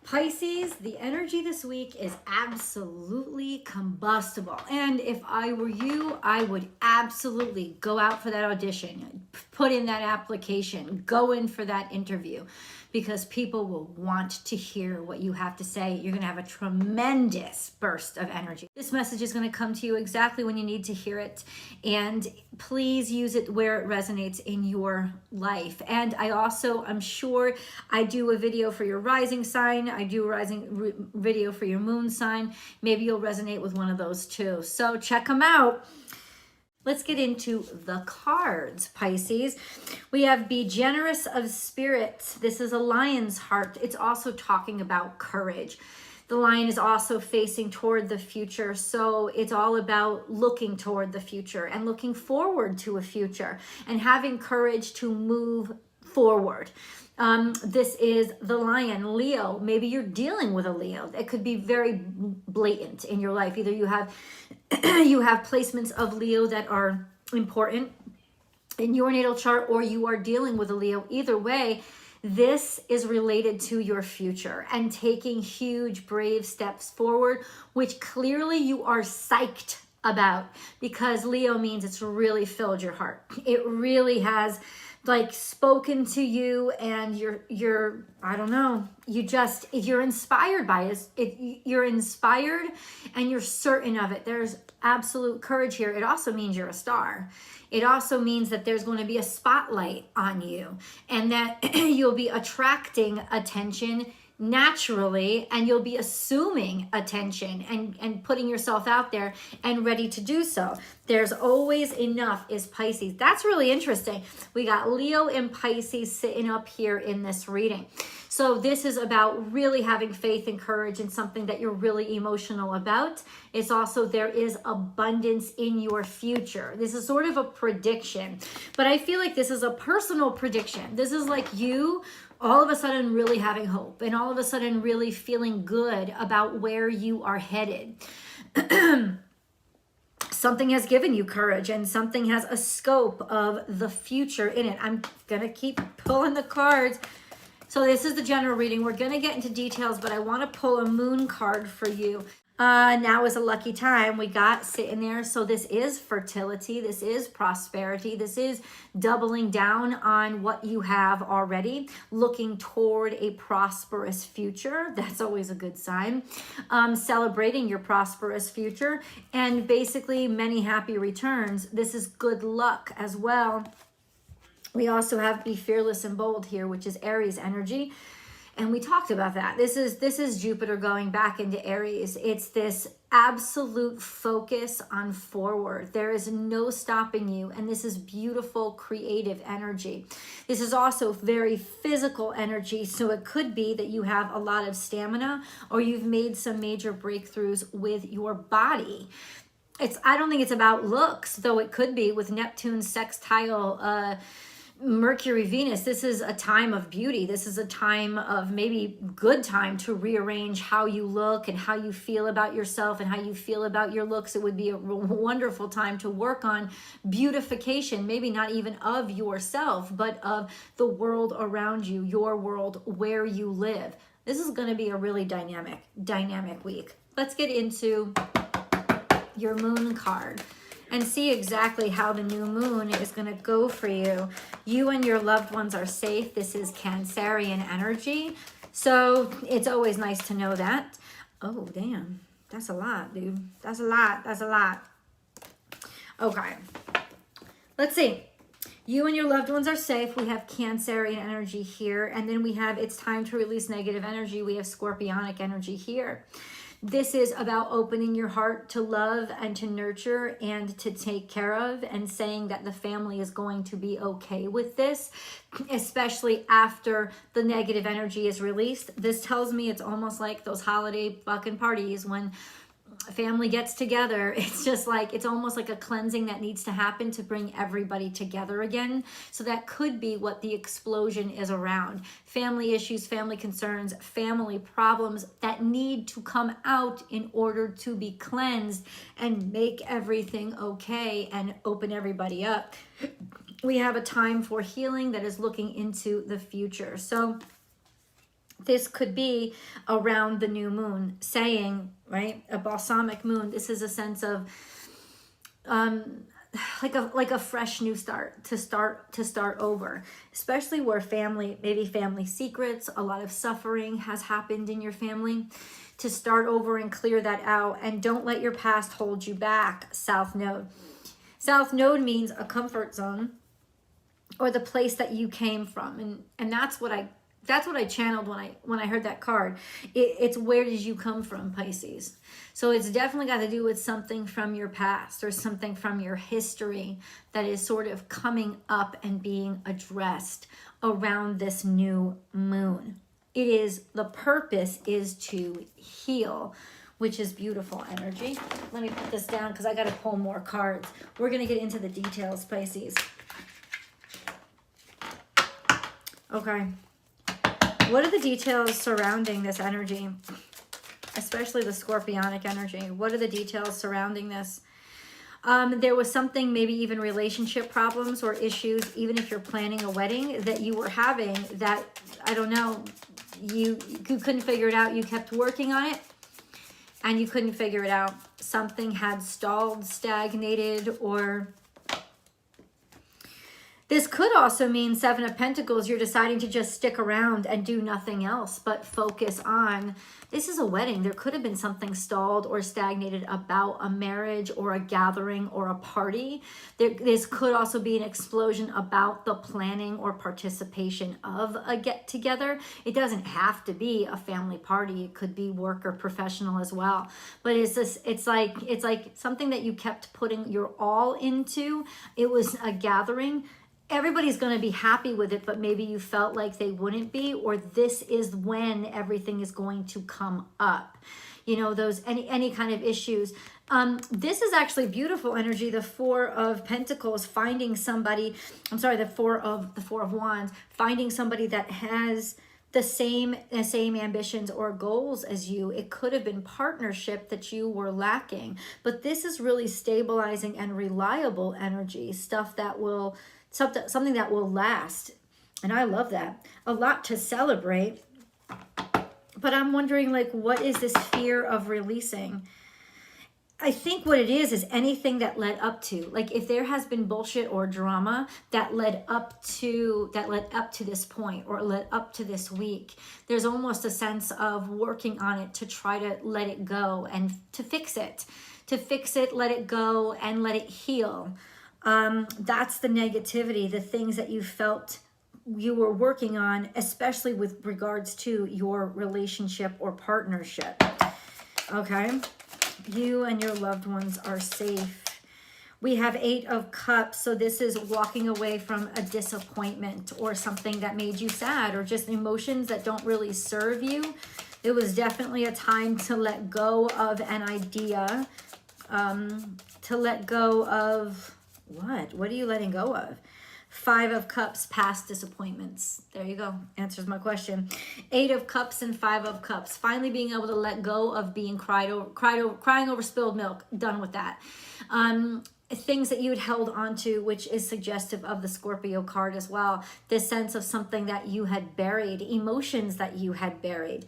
Pisces, the energy this week is absolutely combustible. And if I were you, I would absolutely go out for that audition, put in that application, go in for that interview, because people will want to hear what you have to say. You're going to have a tremendous burst of energy. This message is going to come to you exactly when you need to hear it. And please use it where it resonates in your life. And I'm sure I do a video for your rising sign. I do a video for your moon sign. Maybe you'll resonate with one of those too. So check them out. Let's get into the cards, Pisces. We have Be Generous of Spirit. This is a lion's heart. It's also talking about courage. The lion is also facing toward the future. So it's all about looking toward the future and looking forward to a future and having courage to move forward. This is the lion, Leo. Maybe you're dealing with a Leo. It could be very blatant in your life. Either you have placements of Leo that are important in your natal chart, or you are dealing with a Leo. Either way, this is related to your future and taking huge, brave steps forward, which clearly you are psyched about, because Leo means it's really filled your heart. It really has spoken to you, and you're I don't know, you're inspired by it. You're inspired and you're certain of it. There's absolute courage here. It also means you're a star. It also means that there's going to be a spotlight on you, and that you'll be attracting attention naturally, and you'll be assuming attention and putting yourself out there and ready to do so. There's always enough is Pisces. That's really interesting. We got Leo and Pisces sitting up here in this reading. So this is about really having faith and courage in something that you're really emotional about. It's also, there is abundance in your future. This is sort of a prediction, but I feel like this is a personal prediction. This is like you all of a sudden really having hope, and all of a sudden really feeling good about where you are headed. Something has given you courage, and something has a scope of the future in it. I'm going to keep pulling the cards. So this is the general reading. We're going to get into details, but I want to pull a moon card for you. Now is a lucky time we got sitting there. So this is fertility. This is prosperity. This is doubling down on what you have already, looking toward a prosperous future. That's always a good sign. Celebrating your prosperous future, and basically many happy returns. This is good luck as well. We also have Be Fearless and Bold here, which is Aries energy. And we talked about that. This is Jupiter going back into Aries. It's this absolute focus on forward. There is no stopping you. And this is beautiful, creative energy. This is also very physical energy. So it could be that you have a lot of stamina, or you've made some major breakthroughs with your body. I don't think it's about looks, though it could be with Neptune sextile Mercury, Venus. This is a time of beauty. This is a time of maybe good time to rearrange how you look and how you feel about yourself and how you feel about your looks. It would be a wonderful time to work on beautification, maybe not even of yourself, but of the world around you, your world where you live. This is going to be a really dynamic week. Let's get into your moon card and see exactly how the new moon is going to go for you. You and your loved ones are safe. This is Cancerian energy. So it's always nice to know that. Oh, damn. That's a lot, dude. That's a lot. Okay. Let's see. You and your loved ones are safe. We have Cancerian energy here. And then we have it's time to release negative energy. We have Scorpionic energy here. This is about opening your heart to love and to nurture and to take care of, and saying that the family is going to be okay with this, especially after the negative energy is released. This tells me it's almost like those holiday fucking parties when family gets together. It's just like, it's almost like a cleansing that needs to happen to bring everybody together again. So that could be what the explosion is around. Family issues, family concerns, family problems that need to come out in order to be cleansed and make everything okay and open everybody up. We have a time for healing that is looking into the future. So This could be around the new moon, saying, right, a balsamic moon. This is a sense of like a fresh new start, to start over, especially where maybe family secrets, a lot of suffering has happened in your family, to start over and clear that out. And don't let your past hold you back. South Node. South Node means a comfort zone, or the place that you came from, and that's what I channeled when I heard that card. It's where did you come from, Pisces? So it's definitely got to do with something from your past, or something from your history that is sort of coming up and being addressed around this new moon. The purpose is to heal, which is beautiful energy. Let me put this down because I got to pull more cards. We're going to get into the details, Pisces. Okay. What are the details surrounding this energy? Especially the scorpionic energy. What are the details surrounding this? There was something, maybe even relationship problems or issues, even if you're planning a wedding, that you were having that, I don't know, you couldn't figure it out. You kept working on it and you couldn't figure it out. Something had stalled, stagnated, or... This could also mean Seven of Pentacles. You're deciding to just stick around and do nothing else but focus on, this is a wedding. There could have been something stalled or stagnated about a marriage or a gathering or a party. This could also be an explosion about the planning or participation of a get-together. It doesn't have to be a family party. It could be work or professional as well. But it's like something that you kept putting your all into. It was a gathering. Everybody's going to be happy with it, but maybe you felt like they wouldn't be, or this is when everything is going to come up. You know, those any kind of issues. This is actually beautiful energy. The Four of Pentacles, finding somebody, the Four of Wands, finding somebody that has the same ambitions or goals as you. It could have been partnership that you were lacking, but this is really stabilizing and reliable energy, something that will last. And I love that. A lot to celebrate. But I'm wondering, like, what is this fear of releasing? I think what it is anything that led up to, like, if there has been bullshit or drama that led up to this point, or led up to this week, there's almost a sense of working on it to try to let it go and to fix it, let it go and let it heal. That's the negativity, the things that you felt you were working on, especially with regards to your relationship or partnership. Okay. You and your loved ones are safe. We have Eight of Cups. So this is walking away from a disappointment or something that made you sad, or just emotions that don't really serve you. It was definitely a time to let go of an idea, to let go of what are you letting go of? Five of Cups, past disappointments. There you go. Answers my question. Eight of Cups and Five of Cups. Finally being able to let go of being crying over spilled milk. Done with that. Things that you had held onto, which is suggestive of the Scorpio card as well. This sense of something that you had buried, emotions that you had buried.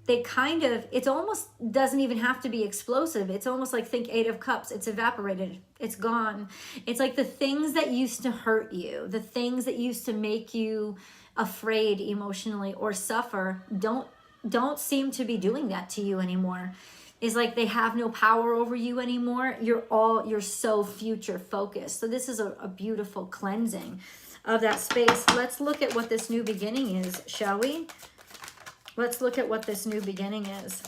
It almost doesn't even have to be explosive. It's almost like, think Eight of Cups. It's evaporated. It's gone. It's like the things that used to hurt you, the things that used to make you afraid emotionally or suffer, don't seem to be doing that to you anymore. It's like they have no power over you anymore. You're so future focused. So this is a beautiful cleansing of that space. Let's look at what this new beginning is, shall we? Let's look at what this new beginning is.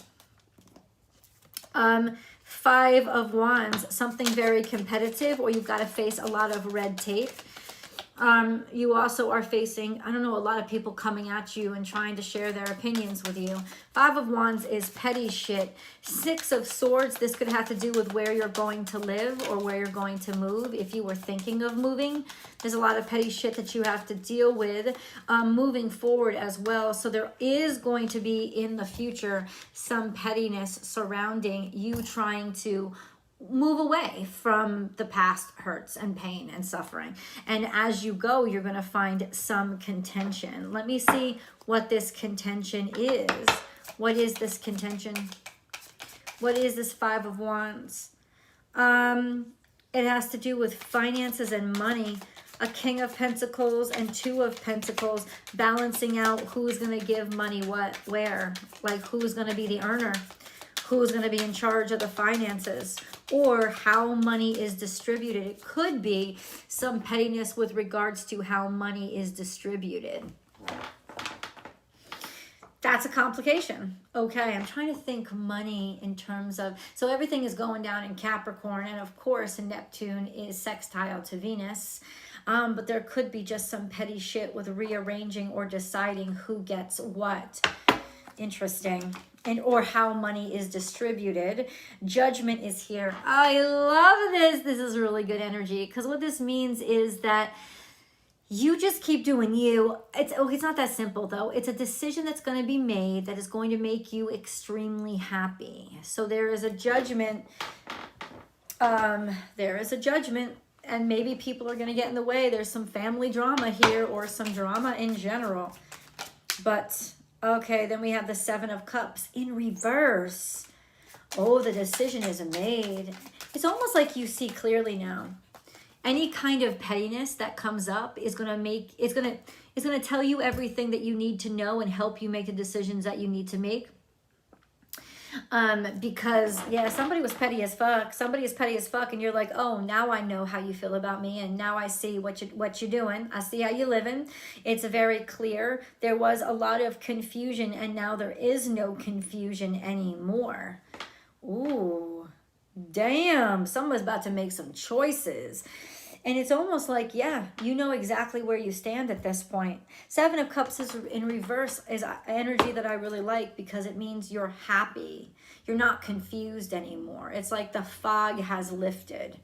Five of Wands, something very competitive, or you've got to face a lot of red tape. You also are facing, a lot of people coming at you and trying to share their opinions with you. Five of Wands is petty shit. Six of Swords, this could have to do with where you're going to live or where you're going to move. If you were thinking of moving, there's a lot of petty shit that you have to deal with moving forward as well. So there is going to be in the future some pettiness surrounding you trying to move away from the past hurts and pain and suffering. And as you go, you're going to find some contention. Let me see what this contention is. What is this contention? What is this Five of Wands? It has to do with finances and money. A King of Pentacles and Two of Pentacles, balancing out who's going to give money what, where. Like who's going to be the earner, who's going to be in charge of the finances, or how money is distributed. It could be some pettiness with regards to how money is distributed. That's a complication. Okay, I'm trying to think money in terms of, so everything is going down in Capricorn, and of course Neptune is sextile to Venus. But there could be just some petty shit with rearranging or deciding who gets what. Interesting. And or how money is distributed. Judgment is here. I love this. This is really good energy, because what this means is that you just keep doing you. It's not that simple though. It's a decision that's going to be made that is going to make you extremely happy. So there is a judgment. There is a judgment. And maybe people are going to get in the way. There's some family drama here, or some drama in general. But, okay, then we have the Seven of Cups in reverse. Oh, the decision is made. It's almost like you see clearly now. Any kind of pettiness that comes up is going to make, it's going to tell you everything that you need to know and help you make the decisions that you need to make. Because yeah, somebody was petty as fuck. Somebody is petty as fuck, and you're like, oh, now I know how you feel about me, and now I see what you're doing. I see how you're living. It's very clear. There was a lot of confusion, and now there is no confusion anymore. Ooh, damn! Someone's about to make some choices. And it's almost like, yeah, you know exactly where you stand at this point. Seven of Cups is in reverse is energy that I really like, because it means you're happy. You're not confused anymore. It's like the fog has lifted.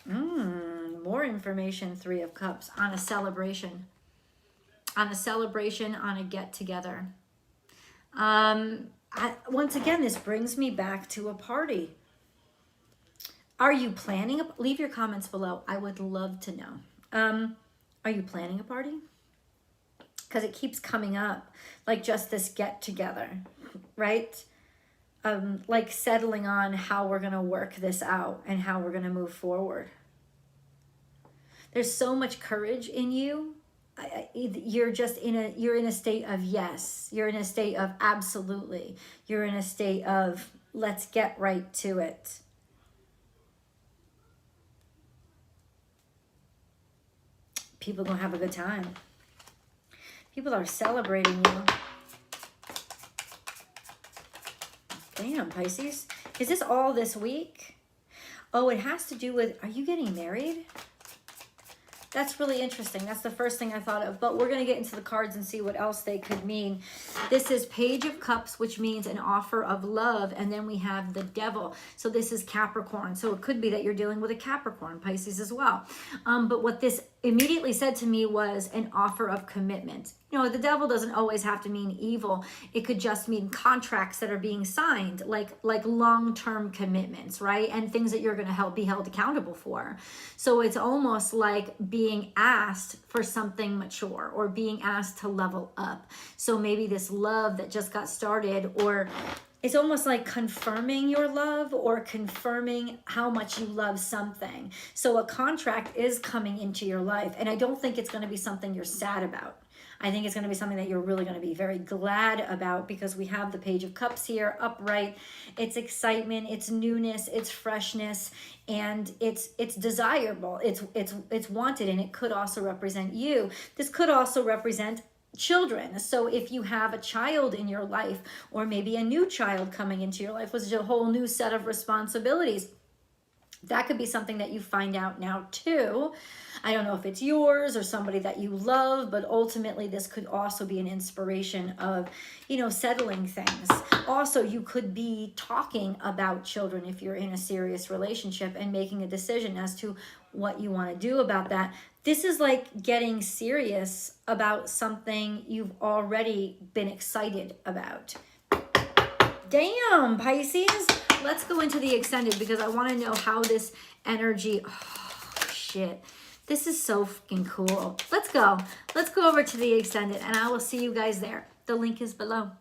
More information, Three of Cups, on a celebration. On a celebration, on a get-together. Once again, this brings me back to a party. Are you planning? Leave your comments below. I would love to know. Are you planning a party? Because it keeps coming up, like just this get together, right? Like settling on how we're going to work this out and how we're going to move forward. There's so much courage in you. You're just you're in a state of yes. You're in a state of absolutely. You're in a state of let's get right to it. People are going to have a good time. People are celebrating you. Damn, Pisces. Is this all this week? Oh, it has to do with, are you getting married? That's really interesting. That's the first thing I thought of. But we're going to get into the cards and see what else they could mean. This is Page of Cups, which means an offer of love. And then we have the Devil. So this is Capricorn. So it could be that you're dealing with a Capricorn, Pisces as well. But what this immediately said to me was an offer of commitment. You know, the devil doesn't always have to mean evil. It could just mean contracts that are being signed, like long-term commitments, right? And things that you're going to be held accountable for. So it's almost like being asked for something mature, or being asked to level up. So maybe this love that just got started, or it's almost like confirming your love, or confirming how much you love something. So a contract is coming into your life, and I don't think it's going to be something you're sad about. I think it's going to be something that you're really going to be very glad about, because we have the Page of Cups here upright. It's excitement, it's newness, it's freshness, and it's desirable. It's wanted, and it could also represent you. This could also represent children. So if you have a child in your life, or maybe a new child coming into your life, which is a whole new set of responsibilities, that could be something that you find out now too. I don't know if it's yours or somebody that you love, but ultimately this could also be an inspiration of, you know, settling things. Also, you could be talking about children if you're in a serious relationship, and making a decision as to what you want to do about that. This is like getting serious about something you've already been excited about. Damn, Pisces. Let's go into the extended because I want to know how this energy, oh, shit. This is so fucking cool. Let's go. Let's go over to the extended and I will see you guys there. The link is below.